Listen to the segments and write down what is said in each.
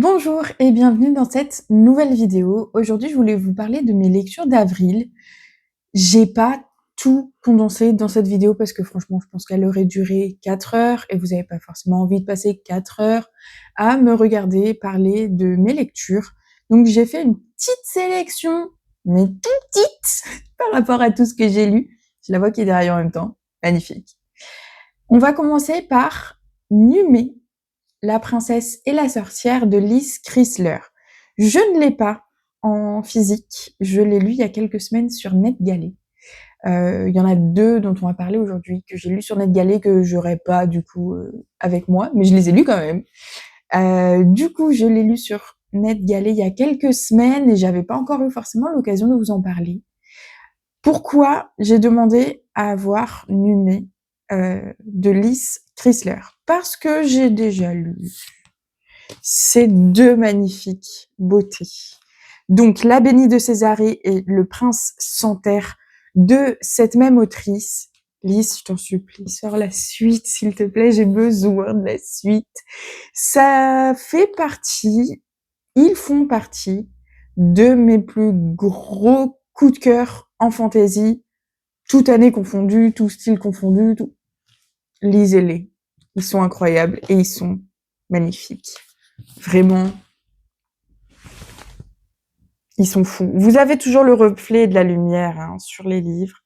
Bonjour et bienvenue dans cette nouvelle vidéo. Aujourd'hui, je voulais vous parler de mes lectures d'avril. J'ai pas tout condensé dans cette vidéo parce que franchement, je pense qu'elle aurait duré 4 heures et vous n'avez pas forcément envie de passer 4 heures à me regarder parler de mes lectures. Donc j'ai fait une petite sélection, mais toute petite, par rapport à tout ce que j'ai lu. Je la vois qui est derrière en même temps. Magnifique. On va commencer par Numé, La princesse et la sorcière de Liz Chrysler. Je ne l'ai pas en physique, je l'ai lu il y a quelques semaines sur NetGalley. Il y en a 2 dont on va parler aujourd'hui, que j'ai lu sur NetGalley, que j'aurais pas du coup avec moi, mais je les ai lus quand même. Du coup, je l'ai lu sur NetGalley il y a quelques semaines et j'avais pas encore eu forcément l'occasion de vous en parler. Pourquoi j'ai demandé à avoir Numé de Liz Chrysler? Parce que j'ai déjà lu ces 2 magnifiques beautés. Donc, La Bénie de Césarée et Le Prince sans terre de cette même autrice. Lise, je t'en supplie, sors la suite, s'il te plaît, j'ai besoin de la suite. Ça fait partie, ils font partie de mes plus gros coups de cœur en fantasy, toute année confondue, tout style confondu, tout. Lisez-les. Ils sont incroyables et ils sont magnifiques. Vraiment, ils sont fous. Vous avez toujours le reflet de la lumière sur les livres.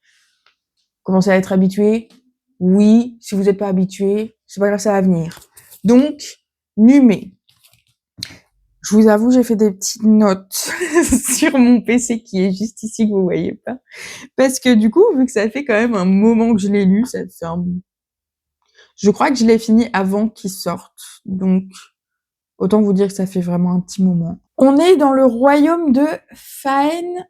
Commencez à être habitué. Oui, si vous n'êtes pas habitué, c'est pas grave, ça va venir. Donc, Numé. Je vous avoue, j'ai fait des petites notes sur mon PC qui est juste ici que vous voyez pas. Parce que du coup, vu que ça fait quand même un moment que je l'ai lu, ça fait je crois que je l'ai fini avant qu'il sorte. Donc, autant vous dire que ça fait vraiment un petit moment. On est dans le royaume de Faentyr,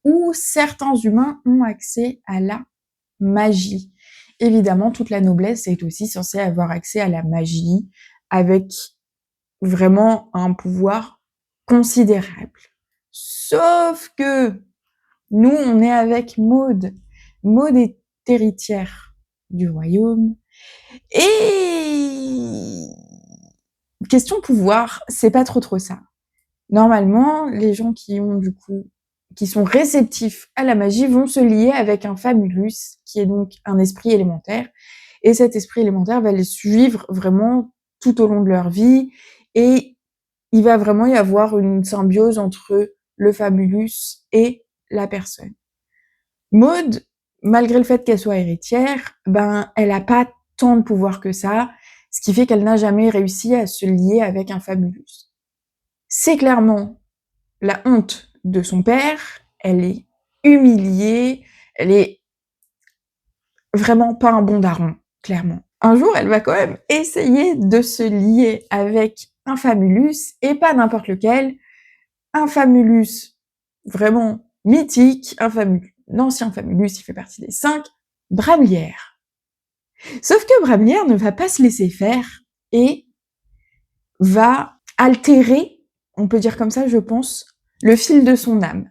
où certains humains ont accès à la magie. Évidemment, toute la noblesse est aussi censée avoir accès à la magie, avec vraiment un pouvoir considérable. Sauf que nous, on est avec Maud. Maud est héritière du royaume. Et question pouvoir, c'est pas trop ça. Normalement, les gens qui sont réceptifs à la magie vont se lier avec un famulus, qui est donc un esprit élémentaire. Et cet esprit élémentaire va les suivre vraiment tout au long de leur vie. Et il va vraiment y avoir une symbiose entre le famulus et la personne. Maud, malgré le fait qu'elle soit héritière, elle a pas tant de pouvoir que ça, ce qui fait qu'elle n'a jamais réussi à se lier avec un famulus. C'est clairement la honte de son père, elle est humiliée, elle est vraiment pas un bon daron, clairement. Un jour, elle va quand même essayer de se lier avec un famulus, et pas n'importe lequel, un famulus vraiment mythique, l'ancien famulus, il fait partie des 5, Bramelière. Sauf que Bramelière ne va pas se laisser faire et va altérer, on peut dire comme ça, je pense, le fil de son âme.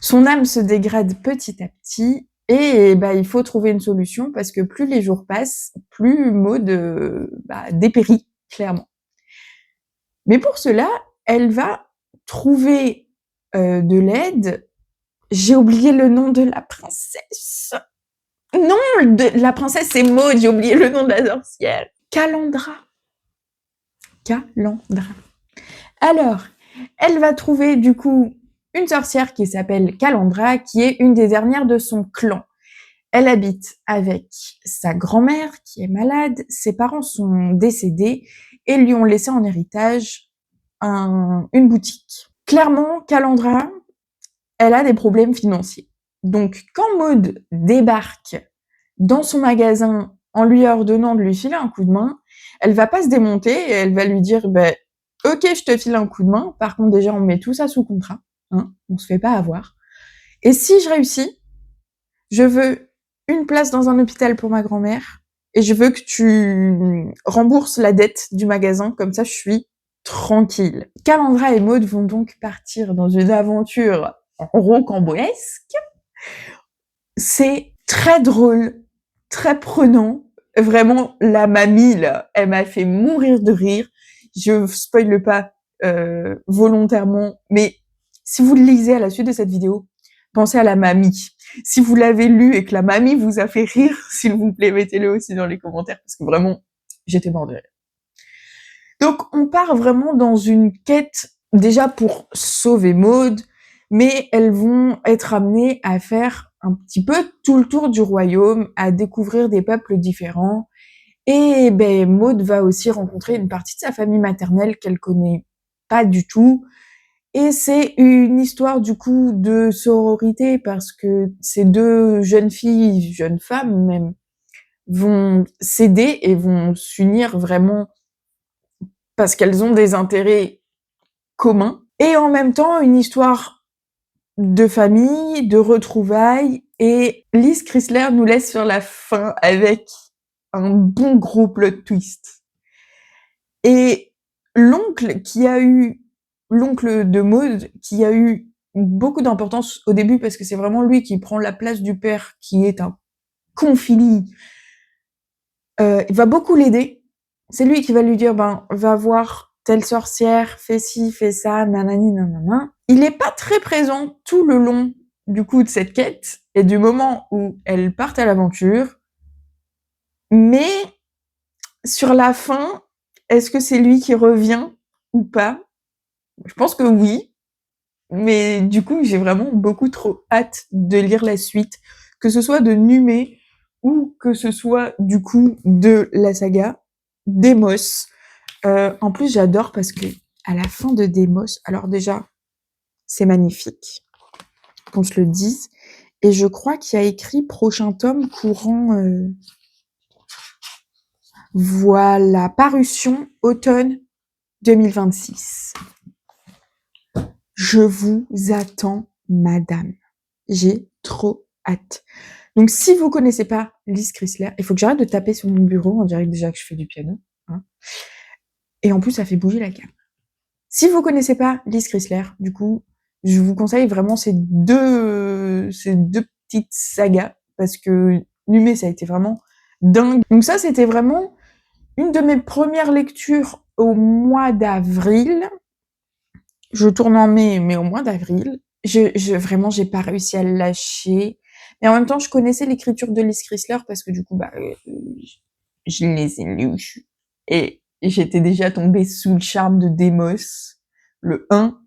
Son âme se dégrade petit à petit et il faut trouver une solution parce que plus les jours passent, plus Maud dépérit, clairement. Mais pour cela, elle va trouver de l'aide. J'ai oublié le nom de la princesse. Non, la princesse c'est Maud, j'ai oublié le nom de la sorcière. Calandra. Alors, elle va trouver du coup une sorcière qui s'appelle Calandra, qui est une des dernières de son clan. Elle habite avec sa grand-mère qui est malade, ses parents sont décédés et lui ont laissé en héritage une boutique. Clairement, Calandra, elle a des problèmes financiers. Donc, quand Maud débarque dans son magasin en lui ordonnant de lui filer un coup de main, elle va pas se démonter et elle va lui dire ok, je te file un coup de main. Par contre, déjà, on met tout ça sous contrat. On se fait pas avoir. Et si je réussis, je veux une place dans un hôpital pour ma grand-mère et je veux que tu rembourses la dette du magasin. Comme ça, je suis tranquille. Calandra et Maud vont donc partir dans une aventure rocambolesque. C'est très drôle, très prenant. Vraiment, la mamie, là, elle m'a fait mourir de rire. je spoile pas volontairement, mais si vous le lisez à la suite de cette vidéo, pensez à la mamie. Si vous l'avez lu et que la mamie vous a fait rire, s'il vous plaît, mettez-le aussi dans les commentaires, parce que vraiment, j'étais mort de rire. Donc, on part vraiment dans une quête, déjà pour sauver Maud, mais elles vont être amenées à faire un petit peu tout le tour du royaume, à découvrir des peuples différents, et ben Maud va aussi rencontrer une partie de sa famille maternelle qu'elle connaît pas du tout, et c'est une histoire du coup de sororité, parce que ces deux jeunes filles, jeunes femmes même, vont s'aider et vont s'unir vraiment parce qu'elles ont des intérêts communs, et en même temps une histoire de famille, de retrouvailles, et Liz Chrysler nous laisse sur la fin avec un bon gros plot twist. Et l'oncle de Maud, qui a eu beaucoup d'importance au début, parce que c'est vraiment lui qui prend la place du père, qui est un confili, il va beaucoup l'aider. C'est lui qui va lui dire, va voir telle sorcière, fais ci, fais ça, nanani, nanana. Il est pas très présent tout le long, du coup, de cette quête, et du moment où elles partent à l'aventure. Mais, sur la fin, est-ce que c'est lui qui revient ou pas? Je pense que oui. Mais du coup, j'ai vraiment beaucoup trop hâte de lire la suite, que ce soit de Numé ou que ce soit du coup de la saga Demos. En plus, j'adore parce que à la fin de Demos, alors déjà, c'est magnifique, qu'on se le dise, et je crois qu'il y a écrit prochain tome courant, voilà, parution automne 2026. Je vous attends, madame. J'ai trop hâte. Donc, si vous connaissez pas Liz Chrysler, il faut que j'arrête de taper sur mon bureau. On dirait déjà que je fais du piano. Hein. Et en plus, ça fait bouger la cam. Si vous connaissez pas Liz Chrysler, du coup, je vous conseille vraiment ces deux petites sagas, parce que Numé, ça a été vraiment dingue. Donc ça, c'était vraiment une de mes premières lectures au mois d'avril. Je tourne en mai, mais au mois d'avril. Vraiment, j'ai pas réussi à le lâcher. Mais en même temps, je connaissais l'écriture de Liz Chrysler parce que du coup, je les ai lus. Et j'étais déjà tombée sous le charme de Demos, le 1.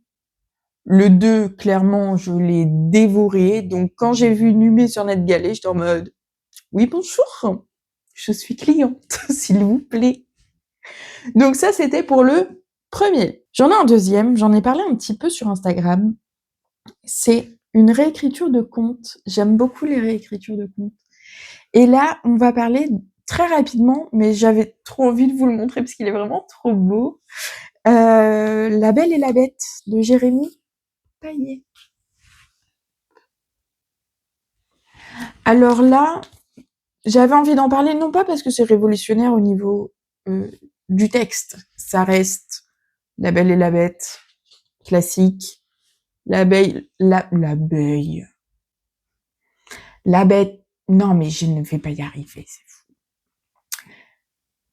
Le 2, clairement, je l'ai dévoré. Donc, quand j'ai vu Numé sur NetGalley, j'étais en mode, oui, bonjour, je suis cliente, s'il vous plaît. Donc ça, c'était pour le premier. J'en ai un deuxième, j'en ai parlé un petit peu sur Instagram. C'est une réécriture de contes. J'aime beaucoup les réécritures de contes. Et là, on va parler très rapidement, mais j'avais trop envie de vous le montrer parce qu'il est vraiment trop beau. La Belle et la Bête de Jérémy Payet. Alors là, j'avais envie d'en parler, non pas parce que c'est révolutionnaire au niveau du texte. Ça reste La Belle et la Bête, classique. L'abeille. La bête. Non, mais je ne vais pas y arriver, c'est fou.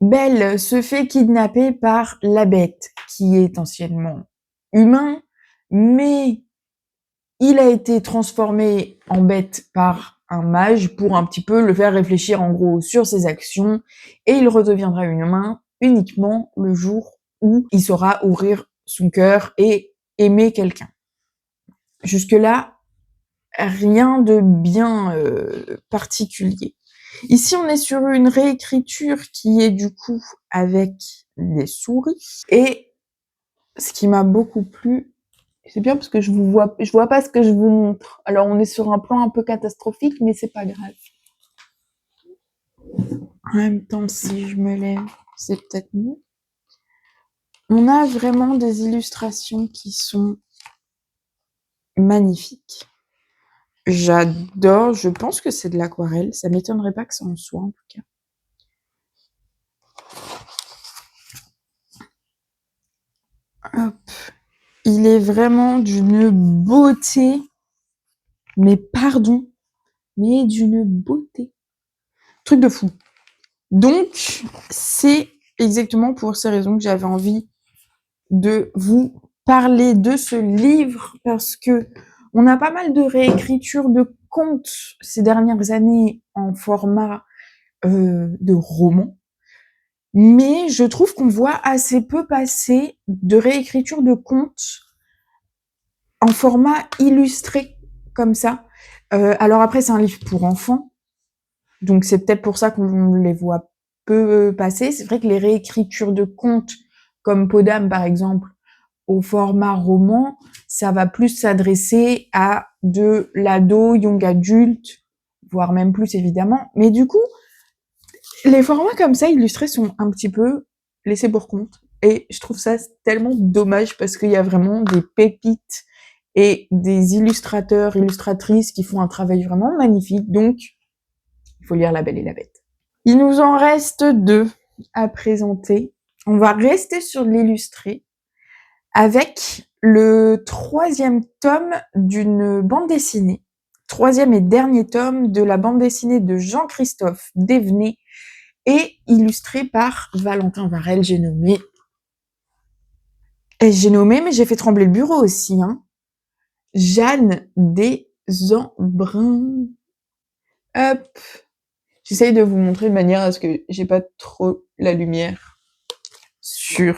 Belle se fait kidnapper par la bête, qui est anciennement humain, mais il a été transformé en bête par un mage pour un petit peu le faire réfléchir en gros sur ses actions, et il redeviendra humain uniquement le jour où il saura ouvrir son cœur et aimer quelqu'un. Jusque-là, rien de bien particulier. Ici, on est sur une réécriture qui est du coup avec les souris. Et ce qui m'a beaucoup plu, c'est bien parce que je vois pas ce que je vous montre. Alors, on est sur un plan un peu catastrophique, mais c'est pas grave. En même temps, si je me lève, c'est peut-être mieux. On a vraiment des illustrations qui sont magnifiques. J'adore, je pense que c'est de l'aquarelle, ça m'étonnerait pas que ça en soit en tout cas. Hop. Il est vraiment d'une beauté, mais pardon, mais d'une beauté. Truc de fou. Donc, c'est exactement pour ces raisons que j'avais envie de vous parler de ce livre parce que on a pas mal de réécriture de contes ces dernières années en format de roman, mais je trouve qu'on voit assez peu passer de réécriture de contes en format illustré comme ça. Alors après, c'est un livre pour enfants, donc c'est peut-être pour ça qu'on les voit peu passer. C'est vrai que les réécritures de contes, comme Podam par exemple, au format roman, ça va plus s'adresser à de l'ado, young adulte, voire même plus évidemment. Mais du coup, les formats comme ça illustrés sont un petit peu laissés pour compte. Et je trouve ça tellement dommage parce qu'il y a vraiment des pépites et des illustrateurs, illustratrices qui font un travail vraiment magnifique. Donc, il faut lire La Belle et la Bête. Il nous en reste 2 à présenter. On va rester sur l'illustré avec le 3e tome d'une bande dessinée. 3e et dernier tome de la bande dessinée de Jean-Christophe Dévenet et illustré par Valentin Varel, j'ai nommé. Et j'ai nommé, mais j'ai fait trembler le bureau aussi, hein. Jeanne Desembruns. Hop. J'essaye de vous montrer de manière à ce que j'ai pas trop la lumière sur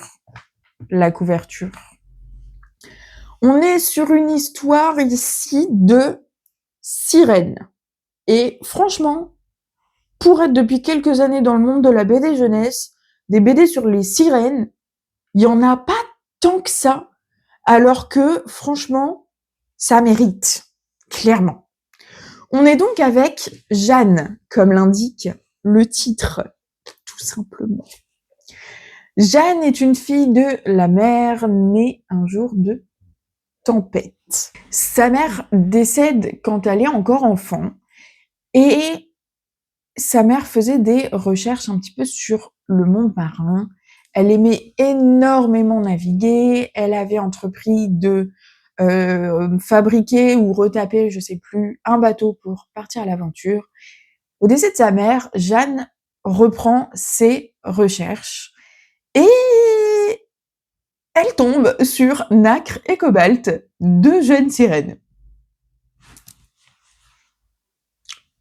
la couverture. On est sur une histoire ici de sirène. Et franchement, pour être depuis quelques années dans le monde de la BD jeunesse, des BD sur les sirènes, il y en a pas tant que ça, alors que franchement, ça mérite, clairement. On est donc avec Jeanne, comme l'indique le titre, tout simplement. Jeanne est une fille de la mer, née un jour de tempête. Sa mère décède quand elle est encore enfant, et sa mère faisait des recherches un petit peu sur le monde marin. Elle aimait énormément naviguer, elle avait entrepris de fabriquer ou retaper, je sais plus, un bateau pour partir à l'aventure. Au décès de sa mère, Jeanne reprend ses recherches et elle tombe sur Nacre et Cobalt, 2 jeunes sirènes.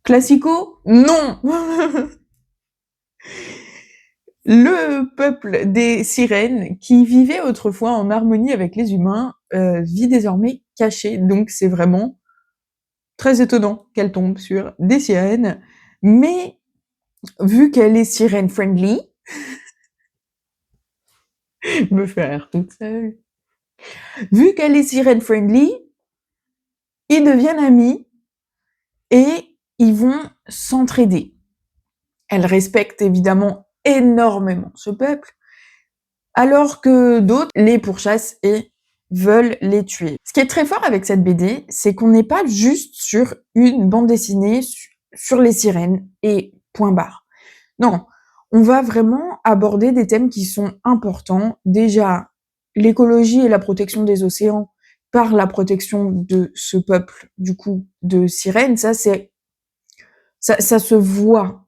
Classico? Non. Le peuple des sirènes, qui vivait autrefois en harmonie avec les humains, vit désormais caché. Donc c'est vraiment très étonnant qu'elle tombe sur des sirènes. Mais vu qu'elle est sirène friendly, me faire toute seule. Vu qu'elle est sirène friendly, ils deviennent amis et ils vont s'entraider. Elle respecte évidemment énormément ce peuple, alors que d'autres les pourchassent et veulent les tuer. Ce qui est très fort avec cette BD, c'est qu'on n'est pas juste sur une bande dessinée sur les sirènes et point barre. Non, on va vraiment aborder des thèmes qui sont importants. Déjà, l'écologie et la protection des océans par la protection de ce peuple, du coup, de sirènes, ça se voit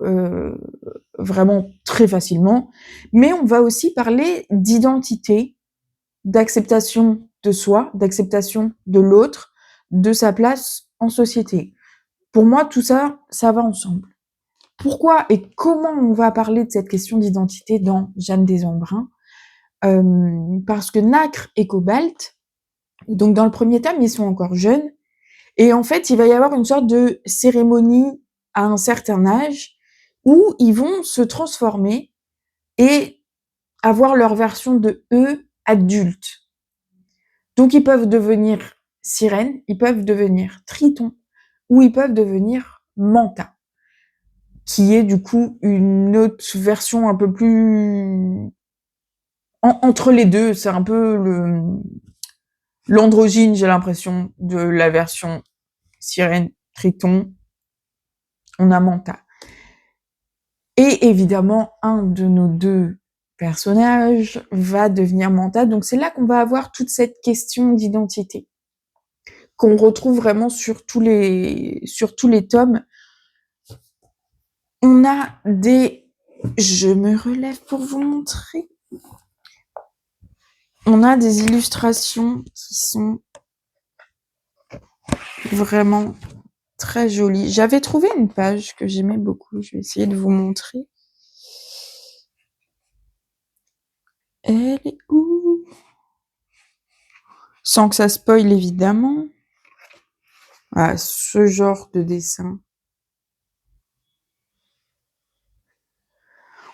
vraiment très facilement. Mais on va aussi parler d'identité, d'acceptation de soi, d'acceptation de l'autre, de sa place en société. Pour moi, tout ça, ça va ensemble. Pourquoi et comment on va parler de cette question d'identité dans Jeanne Desembruns? Parce que Nacre et Cobalt, donc dans le premier tome, ils sont encore jeunes, et en fait, il va y avoir une sorte de cérémonie à un certain âge où ils vont se transformer et avoir leur version de eux adultes. Donc ils peuvent devenir sirènes, ils peuvent devenir tritons, ou ils peuvent devenir manta, qui est du coup une autre version un peu plus entre les deux. C'est un peu l'androgyne, j'ai l'impression, de la version sirène, triton. On a manta. Et évidemment, un de nos 2 personnages va devenir manta. Donc c'est là qu'on va avoir toute cette question d'identité, qu'on retrouve vraiment sur tous les tomes. On a je me relève pour vous montrer. On a des illustrations qui sont vraiment très jolies. J'avais trouvé une page que j'aimais beaucoup. Je vais essayer de vous montrer. Elle est où? Sans que ça spoil, évidemment. Ah, ce genre de dessin.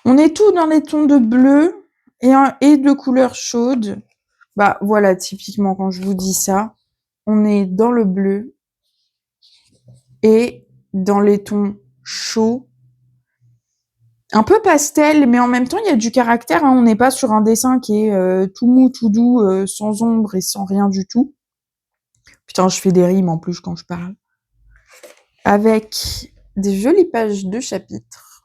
On est tout dans les tons de bleu et de couleurs chaudes. Bah voilà, typiquement quand je vous dis ça, on est dans le bleu et dans les tons chauds. Un peu pastel, mais en même temps, il y a du caractère. Hein. On n'est pas sur un dessin qui est tout mou, tout doux, sans ombre et sans rien du tout. Putain, je fais des rimes en plus quand je parle. Avec des jolies pages de chapitres.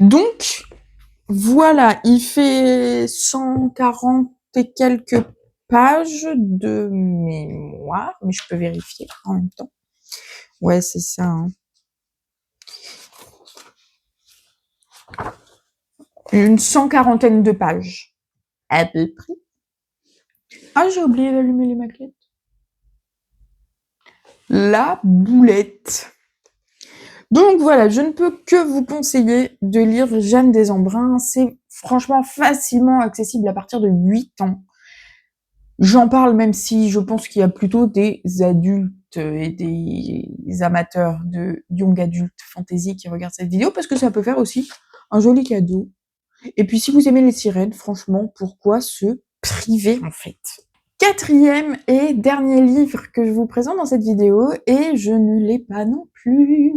Donc, voilà, il fait 140 et quelques pages de mémoire, mais je peux vérifier en même temps. Ouais, c'est ça. Hein. Une 140aine de pages, à peu près. Ah, j'ai oublié d'allumer les maquettes. La boulette. Donc voilà, je ne peux que vous conseiller de lire Jeanne des Embruns. C'est franchement facilement accessible à partir de 8 ans. J'en parle même si je pense qu'il y a plutôt des adultes et des amateurs de young adult fantasy qui regardent cette vidéo parce que ça peut faire aussi un joli cadeau. Et puis si vous aimez les sirènes, franchement, pourquoi se priver en fait? Quatrième et dernier livre que je vous présente dans cette vidéo, et je ne l'ai pas non plus,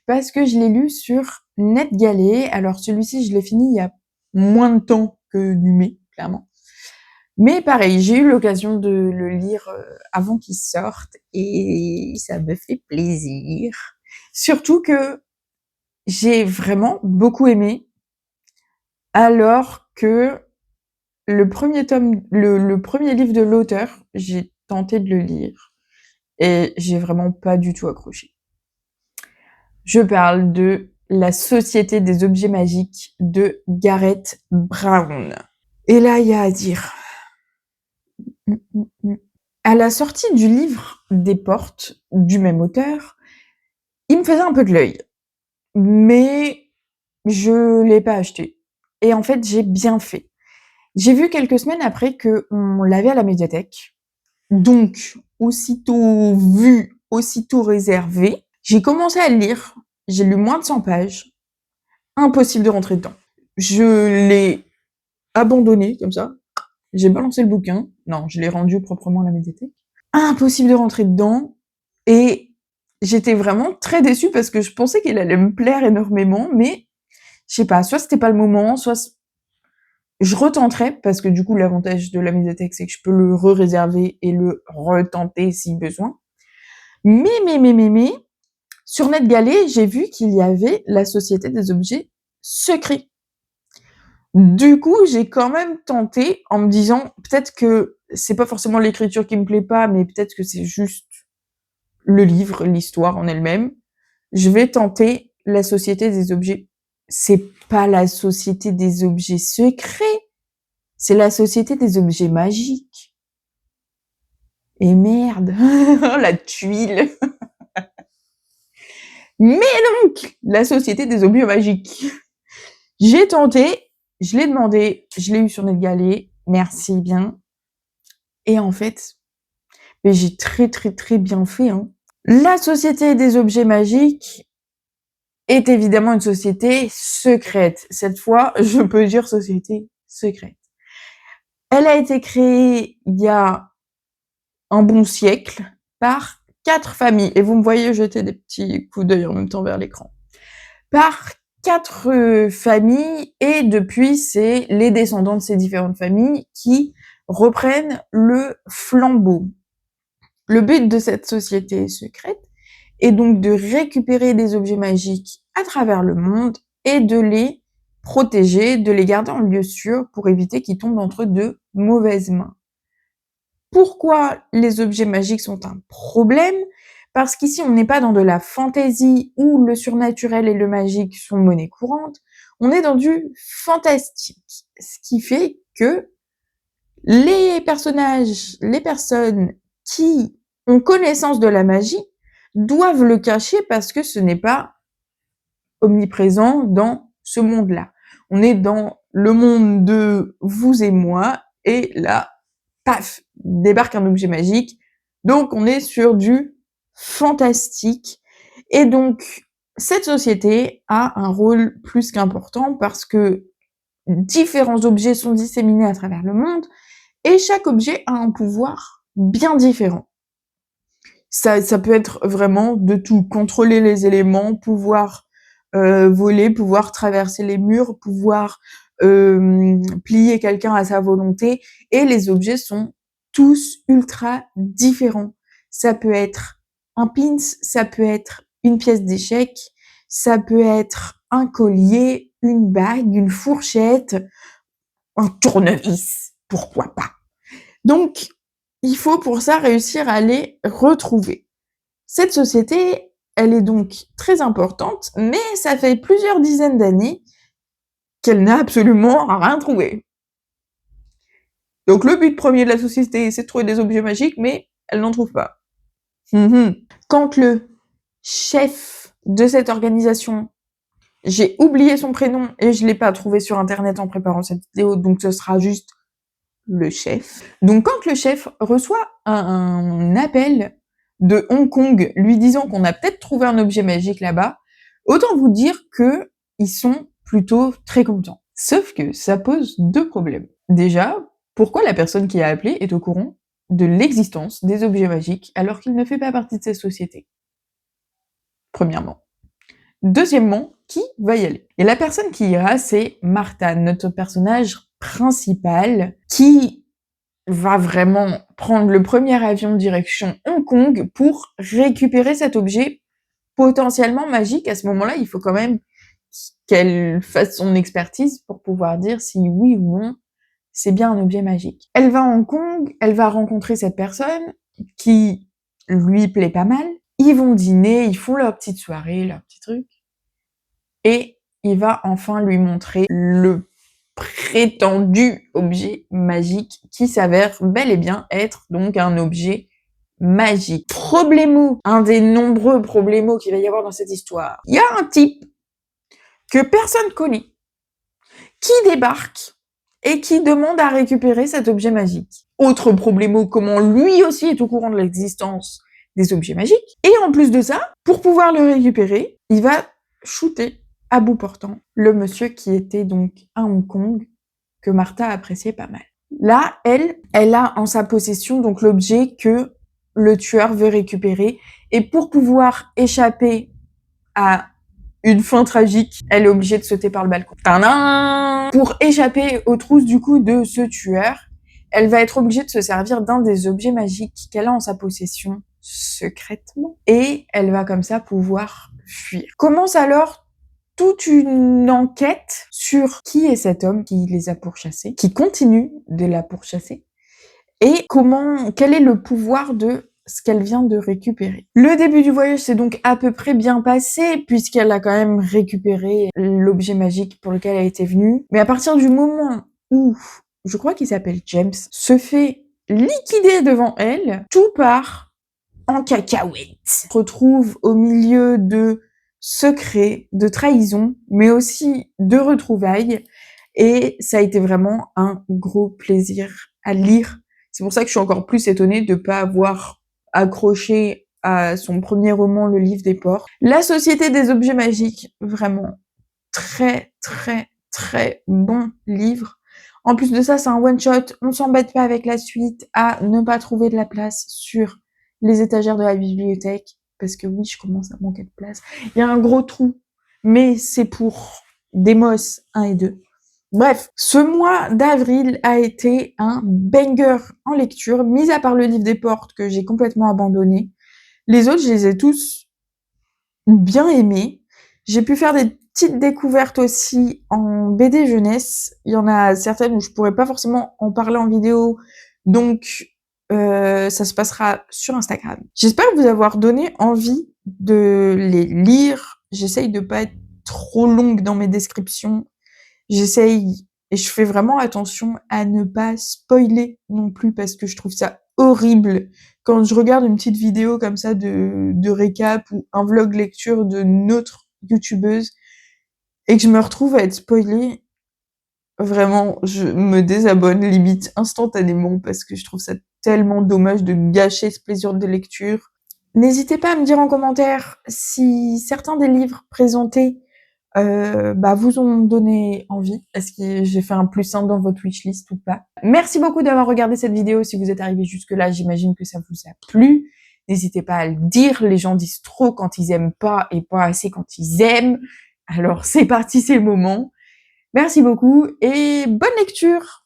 parce que je l'ai lu sur NetGalley. Alors celui-ci, je l'ai fini il y a moins de temps que Numé, clairement. Mais pareil, j'ai eu l'occasion de le lire avant qu'il sorte, et ça me fait plaisir. Surtout que j'ai vraiment beaucoup aimé, alors que le premier tome, le premier livre de l'auteur, j'ai tenté de le lire et j'ai vraiment pas du tout accroché. Je parle de La Société des objets magiques de Gareth Brown. Et là, il y a à dire. À la sortie du livre des Portes, du même auteur, il me faisait un peu de l'œil. Mais je l'ai pas acheté. Et en fait, j'ai bien fait. J'ai vu quelques semaines après qu'on l'avait à la médiathèque. Donc, aussitôt vu, aussitôt réservé, j'ai commencé à le lire. J'ai lu moins de 100 pages. Impossible de rentrer dedans. Je l'ai abandonné, comme ça. J'ai balancé le bouquin. Non, je l'ai rendu proprement à la médiathèque. Impossible de rentrer dedans. Et j'étais vraiment très déçue parce que je pensais qu'il allait me plaire énormément, mais je sais pas, soit c'était pas le moment, soit je retenterai, parce que du coup, l'avantage de la médiathèque, c'est que je peux le re-réserver et le retenter si besoin. Mais, sur NetGalley, j'ai vu qu'il y avait la Société des objets secrets. Du coup, j'ai quand même tenté en me disant, peut-être que c'est pas forcément l'écriture qui me plaît pas, mais peut-être que c'est juste le livre, l'histoire en elle-même. Je vais tenter la Société des objets. C'est pas la Société des objets secrets. C'est la Société des objets magiques. Et merde, la tuile. Mais donc, la Société des objets magiques. J'ai tenté, je l'ai demandé, je l'ai eu sur NetGalley, merci bien. Et en fait, mais j'ai très bien fait. Hein. La Société des objets magiques est évidemment une société secrète. Cette fois, je peux dire société secrète. Elle a été créée il y a un bon siècle par 4 familles. Et vous me voyez jeter des petits coups d'œil en même temps vers l'écran. Par 4 familles, et depuis, c'est les descendants de ces différentes familles qui reprennent le flambeau. Le but de cette société secrète est donc de récupérer des objets magiques à travers le monde et de les protéger, de les garder en lieu sûr pour éviter qu'ils tombent entre de mauvaises mains. Pourquoi les objets magiques sont un problème? Parce qu'ici, on n'est pas dans de la fantaisie où le surnaturel et le magique sont monnaie courante. On est dans du fantastique. Ce qui fait que les personnages, les personnes qui ont connaissance de la magie doivent le cacher parce que ce n'est pas omniprésent dans ce monde-là. On est dans le monde de vous et moi, et là, paf, débarque un objet magique. Donc, on est sur du fantastique. Et donc, cette société a un rôle plus qu'important parce que différents objets sont disséminés à travers le monde et chaque objet a un pouvoir bien différent. Ça peut être vraiment de tout, contrôler les éléments, pouvoir voler, pouvoir traverser les murs, pouvoir plier quelqu'un à sa volonté, et les objets sont tous ultra différents. Ça peut être un pins, ça peut être une pièce d'échec, ça peut être un collier, une bague, une fourchette, un tournevis, pourquoi pas. Donc, il faut pour ça réussir à les retrouver. Cette société, elle est donc très importante, mais ça fait plusieurs dizaines d'années qu'elle n'a absolument rien trouvé. Donc le but premier de la société, c'est de trouver des objets magiques, mais elle n'en trouve pas. Quand le chef de cette organisation, j'ai oublié son prénom et je l'ai pas trouvé sur internet en préparant cette vidéo, donc ce sera juste le chef. Donc quand le chef reçoit un appel de Hong Kong lui disant qu'on a peut-être trouvé un objet magique là-bas, autant vous dire que ils sont plutôt très contents. Sauf que ça pose deux problèmes. Déjà, pourquoi la personne qui a appelé est au courant de l'existence des objets magiques alors qu'il ne fait pas partie de ces sociétés? Premièrement. Deuxièmement, qui va y aller? Et la personne qui ira, c'est Martha, notre personnage principal, qui va vraiment prendre le premier avion direction Hong Kong pour récupérer cet objet potentiellement magique. À ce moment-là, il faut quand même qu'elle fasse son expertise pour pouvoir dire si oui ou non c'est bien un objet magique. Elle va à Hong Kong, elle va rencontrer cette personne qui lui plaît pas mal. Ils vont dîner, ils font leur petite soirée, leur petit truc. Et il va enfin lui montrer le prétendu objet magique qui s'avère bel et bien être donc un objet magique. Problémo, un des nombreux problémos qu'il va y avoir dans cette histoire. Il y a un type que personne connaît qui débarque et qui demande à récupérer cet objet magique. Autre problémo, comment lui aussi est au courant de l'existence des objets magiques. Et en plus de ça, pour pouvoir le récupérer, il va shooter à bout portant le monsieur qui était donc à Hong Kong, que Martha appréciait pas mal. Là, elle a en sa possession donc l'objet que le tueur veut récupérer, et pour pouvoir échapper à une fin tragique, elle est obligée de sauter par le balcon. Tadam! Pour échapper aux trousses du coup de ce tueur, elle va être obligée de se servir d'un des objets magiques qu'elle a en sa possession secrètement, et elle va comme ça pouvoir fuir. Commence alors toute une enquête sur qui est cet homme qui les a pourchassés, qui continue de la pourchasser, et quel est le pouvoir de ce qu'elle vient de récupérer. Le début du voyage s'est donc à peu près bien passé, puisqu'elle a quand même récupéré l'objet magique pour lequel elle était venue. Mais à partir du moment où, je crois qu'il s'appelle James, se fait liquider devant elle, tout part en cacahuète. On se retrouve au milieu de secrets, de trahisons, mais aussi de retrouvailles. Et ça a été vraiment un gros plaisir à lire. C'est pour ça que je suis encore plus étonnée de ne pas avoir accroché à son premier roman, Le Livre des Portes. La Société des Objets Magiques, vraiment très très très bon livre. En plus de ça, c'est un one-shot, on s'embête pas avec la suite à ne pas trouver de la place sur les étagères de la bibliothèque, parce que oui, je commence à manquer de place. Il y a un gros trou, mais c'est pour Demos 1 et 2. Bref, ce mois d'avril a été un banger en lecture, mis à part Le Livre des Portes que j'ai complètement abandonné. Les autres, je les ai tous bien aimés. J'ai pu faire des petites découvertes aussi en BD jeunesse. Il y en a certaines où je pourrais pas forcément en parler en vidéo, donc ça se passera sur Instagram. J'espère vous avoir donné envie de les lire. J'essaye de pas être trop longue dans mes descriptions. J'essaye et je fais vraiment attention à ne pas spoiler non plus parce que je trouve ça horrible quand je regarde une petite vidéo comme ça de récap ou un vlog lecture de notre youtubeuse et que je me retrouve à être spoilée. Vraiment, je me désabonne limite instantanément parce que je trouve ça tellement dommage de gâcher ce plaisir de lecture. N'hésitez pas à me dire en commentaire si certains des livres présentés vous ont donné envie. Est-ce que j'ai fait un +1 dans votre wishlist ou pas? Merci beaucoup d'avoir regardé cette vidéo. Si vous êtes arrivé jusque là, j'imagine que ça vous a plu. N'hésitez pas à le dire. Les gens disent trop quand ils aiment pas et pas assez quand ils aiment. Alors c'est parti, c'est le moment. Merci beaucoup et bonne lecture!